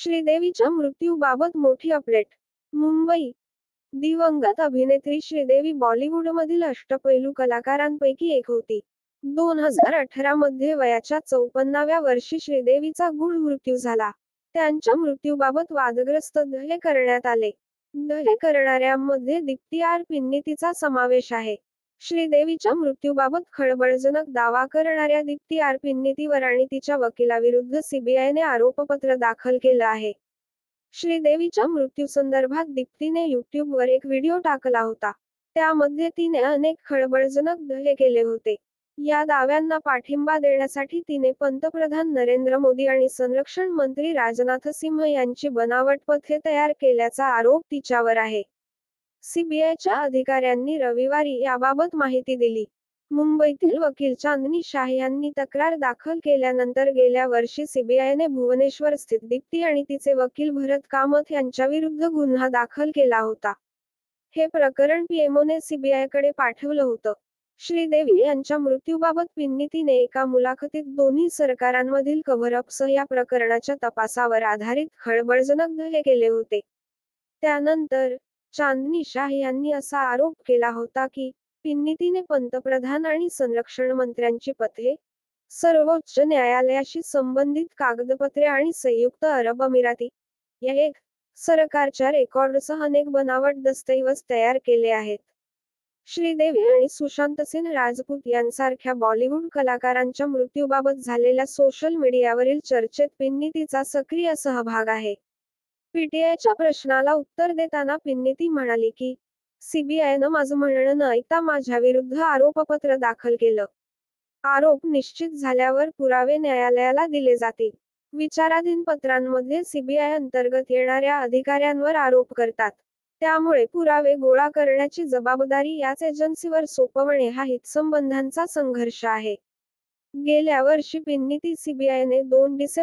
श्रीदेवीच्या मृत्यूबाबत मोठी अपडेट. मुंबई. दिवंगत अभिनेत्री श्रीदेवी बॉलिवूडमधील अष्टपैलू कलाकारांपैकी एक होती. 2018 मध्ये वयाच्या 54व्या वर्षी श्रीदेवीचा गूढ मृत्यू झाला. त्यांच्या मृत्यूबाबत वादग्रस्त दावे करण्यात आले. दावे करणाऱ्यांमध्ये दीप्ती आर पिन्नीतीचा समावेश आहे. श्रीदेवीच्या मृत्यूबाबत खळबळजनक दावा करणाऱ्या दीप्ती आर पिन्नीतीवर आणि तिच्या वकिलाविरुद्ध सीबीआयने आरोपपत्र दाखल केलं आहे. श्रीदेवीच्या मृत्यूसंदर्भात दीप्तीने यूट्यूबवर एक व्हिडिओ टाकला होता. त्यामध्ये तिने अनेक खळबळजनक दावे केले होते. या दाव्यांना पाठिंबा देण्यासाठी तिने पंतप्रधान नरेंद्र मोदी आणि संरक्षण मंत्री राजनाथ सिंह यांची बनावट पत्रे तयार केल्याचा आरोप तिच्यावर आहे. सीबीआयच्या अधिकाऱ्यांनी रविवारी याबाबत माहिती दिली. मुंबईतील वकील चांदनी शाह यांनी तक्रार दाखल केल्यानंतर गेल्या वर्षी सीबीआयने भुवनेश्वर स्थित दीप्ती आणि तिचे वकील भरत कामत यांच्याविरुद्ध गुन्हा दाखल केला होता. हे प्रकरण पीएमओने सीबीआयकडे पाठवलं होतं. श्रीदेवी यांच्या मृत्यूबाबत पिन्नीतीने एका मुलाखतीत दोन्ही सरकारांमधील कव्हरअपसह या प्रकरणाच्या तपासावर आधारित खळबळजनक दावे केले होते. त्यानंतर चांदनी शाह यांनी असा आरोप केला होता की पिन्नीतीने पंतप्रधान आणि संरक्षण मंत्र्यांची पत्रे, सर्वोच्च न्यायालयाशी संबंधित कागदपत्रे आणि संयुक्त अरब अमिराती या एक सरकारच्या रेकॉर्डसह अनेक बनावट दस्तऐवज तयार केले आहेत. श्रीदेवी आणि सुशांत सिंह राजपूत यांसारख्या बॉलिवूड कलाकारांच्या मृत्यूबाबत झालेल्या सोशल मीडियावरील चर्चेत पिन्नीतीचा सक्रिय सहभाग आहे. पीटीआयच्या प्रश्नाला उत्तर देताना पिन्नीती म्हणाली की सीबीआयनं माझं म्हणणं न ऐकता माझ्याविरुद्ध आरोपपत्र दाखल केलं. आरोप निश्चित झाल्यावर पुरावे न्यायालयाला दिले जातील. विचाराधीन पत्रांमध्ये सीबीआय अंतर्गत येणाऱ्या अधिकाऱ्यांवर आरोप करतात. त्यामुळे पुरावे गोळा करण्याची जबाबदारी याच एजन्सीवर सोपवणे हा हितसंबंधांचा संघर्ष आहे. गेल्या वर्षी पिन्नीती सीबीआयने 2 डिसेंबर